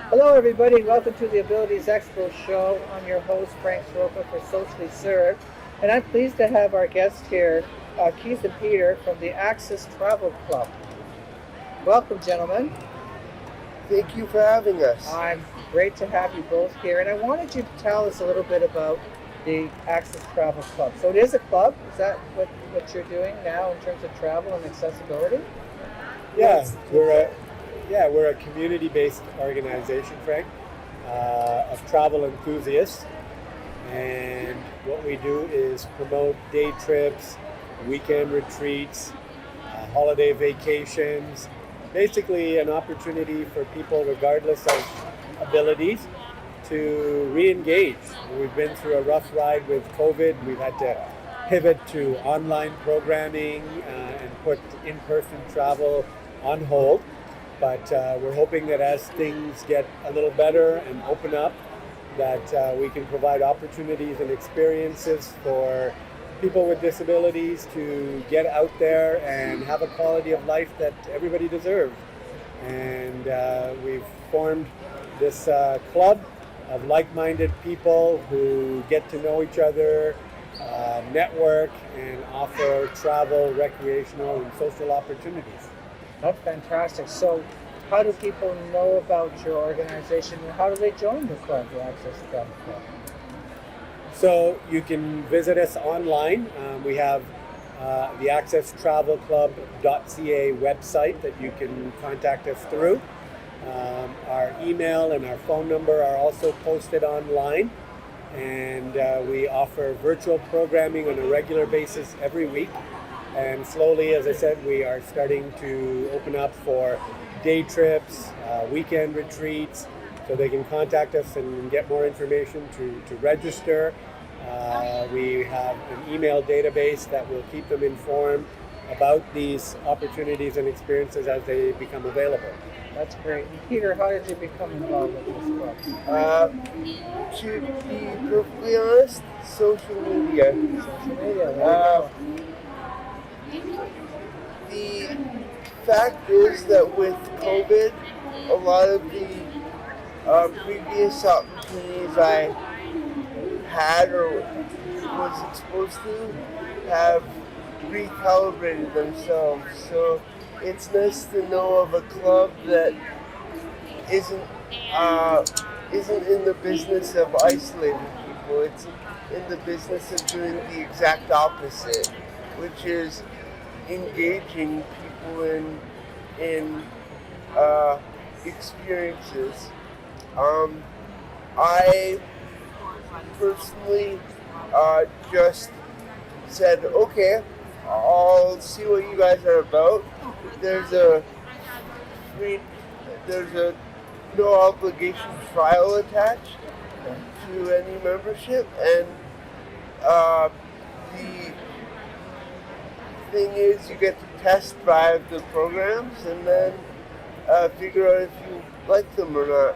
Hello, everybody, and welcome to the Abilities Expo show. I'm your host, Frank Sroka for Socially Served, and I'm pleased to have our guests here, Keith and Peter from the Access Travel Club. Welcome, gentlemen. Thank you for having us. I'm great to have you both here, and I wanted you to tell us a little bit about the Access Travel Club. So it is a club. Is that what you're doing now in terms of travel and accessibility? Yeah, we're a community-based organization, Frank, of travel enthusiasts, and what we do is promote day trips, weekend retreats, holiday vacations, basically an opportunity for people, regardless of abilities, to re-engage. We've been through a rough ride with COVID. We've had to pivot to online programming and put in-person travel on hold. But we're hoping that as things get a little better and open up, that we can provide opportunities and experiences for people with disabilities to get out there and have a quality of life that everybody deserves. And we've formed this club of like-minded people who get to know each other, network, and offer travel, recreational, and social opportunities. That's fantastic. So, how do people know about your organization, and how do they join the club, the Access Travel Club? So you can visit us online. We have the accesstravelclub.ca website that you can contact us through. Our email and our phone number are also posted online, and we offer virtual programming on a regular basis every week. And slowly, as I said, we are starting to open up for day trips, weekend retreats, so they can contact us and get more information to register. We have an email database that will keep them informed about these opportunities and experiences as they become available. That's great. And Peter, how did you become involved with this club? To be perfectly honest, social media. Social media. The fact is that with COVID, a lot of the previous opportunities I had or was exposed to have recalibrated themselves. So it's nice to know of a club that isn't in the business of isolating people. It's in the business of doing the exact opposite, which is engaging people in experiences. I personally just said, okay, I'll see what you guys are about. There's a no obligation trial attached to any membership, and the thing is you get to test drive the programs and then figure out if you like them or not.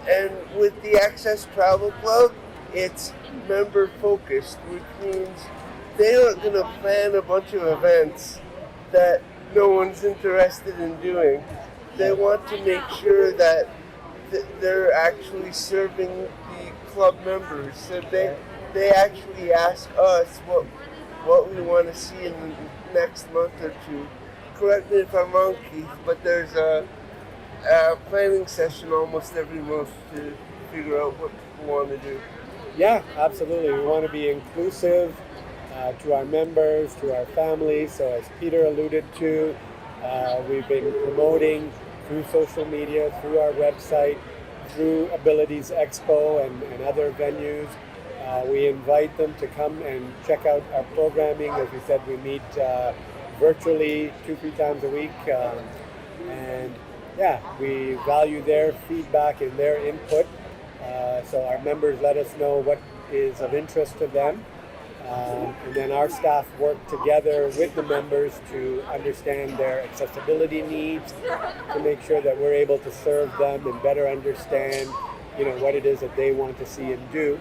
And with the Access Travel Club, it's member focused, which means they aren't going to plan a bunch of events that no one's interested in doing. They want to make sure that they're actually serving the club members. So they actually ask us what we want to see in the next month or two. Correct me if I'm wrong, Keith, but there's a planning session almost every month to figure out what people want to do. Yeah, absolutely. We want to be inclusive to our members, to our families. So as Peter alluded to, we've been promoting through social media, through our website, through Abilities Expo and other venues. We invite them to come and check out our programming. As we said, we meet virtually 2-3 times a week. And yeah, we value their feedback and their input. So our members let us know what is of interest to them. And then our staff work together with the members to understand their accessibility needs, to make sure that we're able to serve them and better understand, what it is that they want to see and do.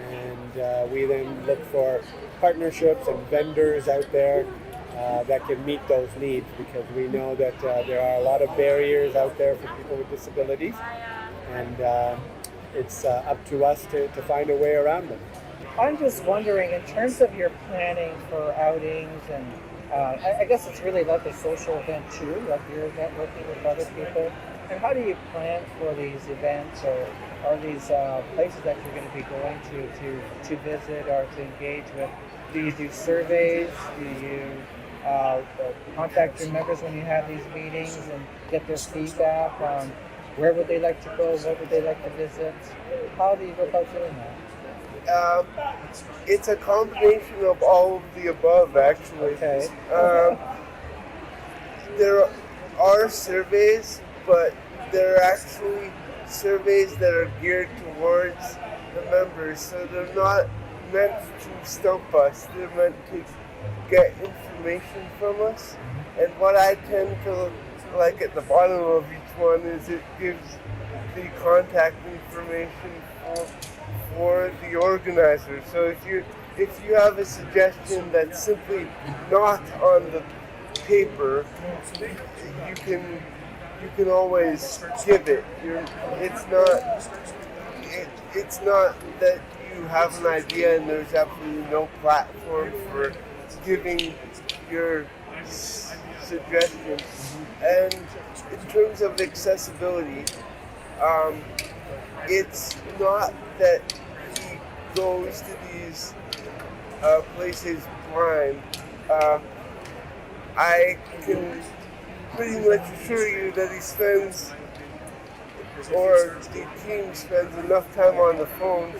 And we then look for partnerships and vendors out there that can meet those needs, because we know that there are a lot of barriers out there for people with disabilities. and it's up to us to find a way around them. I'm just wondering, in terms of your planning for outings, and I guess it's really like a social event too, like you're networking with other people. And how do you plan for these events, or these places that you're going to be going to visit or to engage with? Do you do surveys? Do you contact your members when you have these meetings and get their feedback on where would they like to go, what would they like to visit? How do you go about doing that? It's a combination of all of the above, actually. Okay. There are surveys, but they're actually surveys that are geared towards the members, so they're not meant to stump us. They're meant to get information from us. And what I tend to like at the bottom of each one is it gives the contact information for the organizer. So if you have a suggestion that's simply not on the paper, you can always give it. It's not that you have an idea and there's absolutely no platform for giving your suggestions. And in terms of accessibility, it's not that he goes to these places blind. I can pretty much assure you that he spends, or the team spends enough time on the phone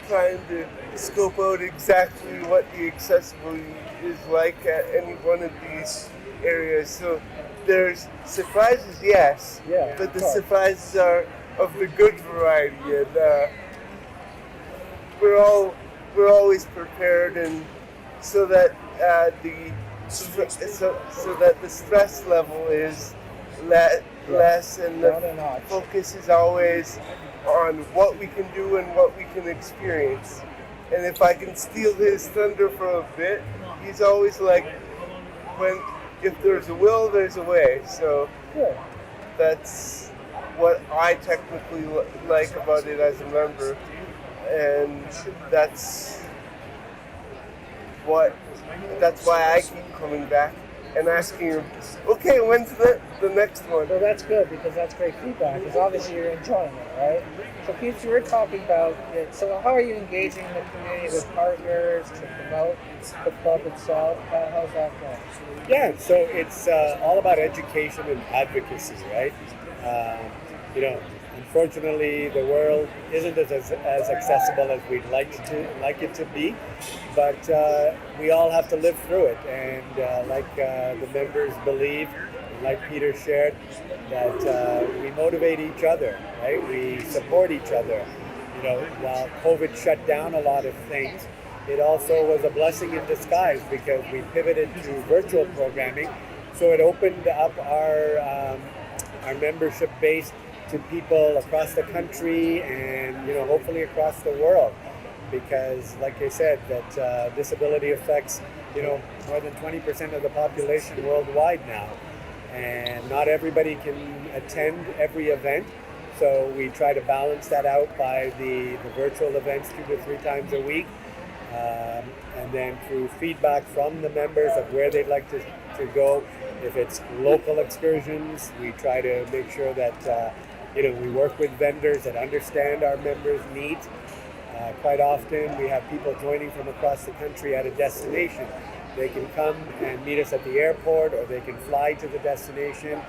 trying to scope out exactly what the accessibility is like at any one of these areas. So there's surprises, yes, but the surprises are of the good variety, and we're always prepared, and so that so that the stress level is less, and the focus is always on what we can do and what we can experience. And if I can steal his thunder for a bit, he's always like, if there's a will, there's a way. So that's what I technically like about it as a member, and that's why I keep coming back and asking him, okay, when's the next one? Well, that's good, because that's great feedback, because obviously you're enjoying it, right? So Keith, you were talking about it. So how are you engaging the community with partners to promote the club itself? How's that going? Yeah, so it's all about education and advocacy, right? Unfortunately, the world isn't as accessible as we'd like it to be, but we all have to live through it. And like the members believe, and like Peter shared, that we motivate each other, right? We support each other. While COVID shut down a lot of things, it also was a blessing in disguise, because we pivoted to virtual programming, so it opened up our membership base to people across the country and hopefully across the world, because like I said, that disability affects more than 20% of the population worldwide now, and not everybody can attend every event, so we try to balance that out by the virtual events 2 to 3 times a week, and then through feedback from the members of where they'd like to go. If it's local excursions, we try to make sure that we work with vendors that understand our members' needs. Quite often we have people joining from across the country at a destination. They can come and meet us at the airport, or they can fly to the destination.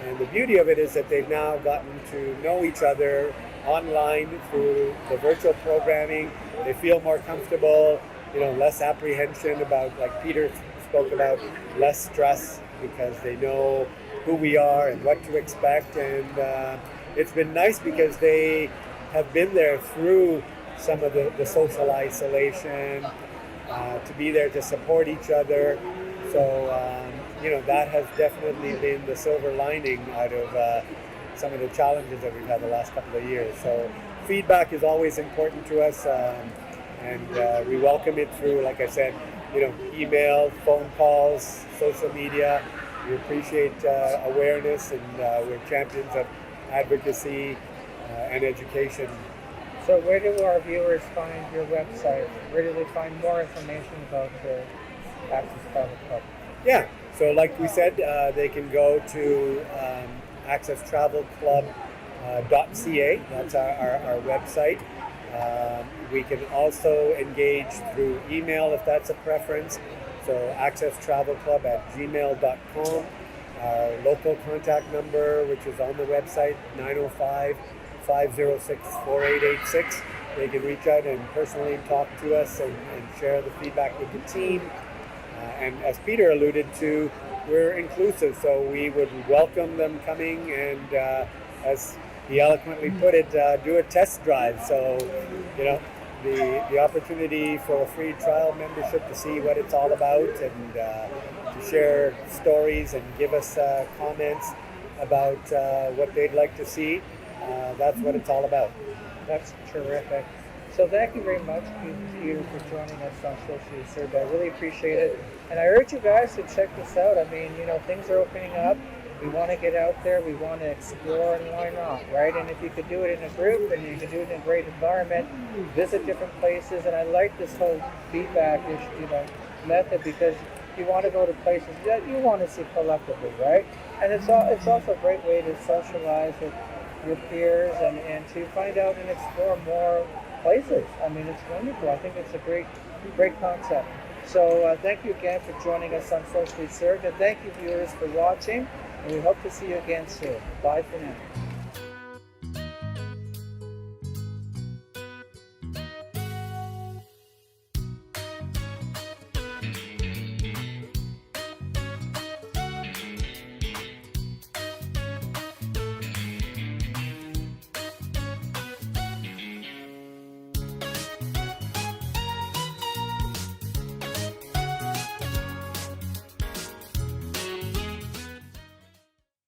And the beauty of it is that they've now gotten to know each other online through the virtual programming. They feel more comfortable, less apprehension about, like Peter spoke about, less stress, because they know who we are and what to expect. And it's been nice because they have been there through some of the social isolation, to be there to support each other. So, that has definitely been the silver lining out of some of the challenges that we've had the last couple of years. So feedback is always important to us, and we welcome it through, like I said, email, phone calls, social media. We appreciate awareness, and we're champions of advocacy, and education. So where do our viewers find your website? Where do they find more information about the Access Travel Club? Yeah, so like we said, they can go to accesstravelclub.ca. That's our website. We can also engage through email if that's a preference. So accesstravelclub@gmail.com. Our local contact number, which is on the website, 905-506-4886. They can reach out and personally talk to us and share the feedback with the team. And as Peter alluded to, we're inclusive, so we would welcome them coming and, as he eloquently put it, do a test drive. So, the opportunity for a free trial membership to see what it's all about and to share stories and give us comments about what they'd like to see. That's what it's all about. That's terrific. So thank you very much, Peter, for joining us on Socially Served. I really appreciate it. And I urge you guys to check this out. I mean, things are opening up. We want to get out there. We want to explore, and why not, right? And if you could do it in a group and you can do it in a great environment, visit different places. And I like this whole feedback method, because you want to go to places that you want to see collectively, right? And it's also a great way to socialize with your peers and to find out and explore more places. I mean, it's wonderful. I think it's a great concept. So thank you again for joining us on Socially Served, and thank you viewers for watching, and we hope to see you again soon. Bye for now.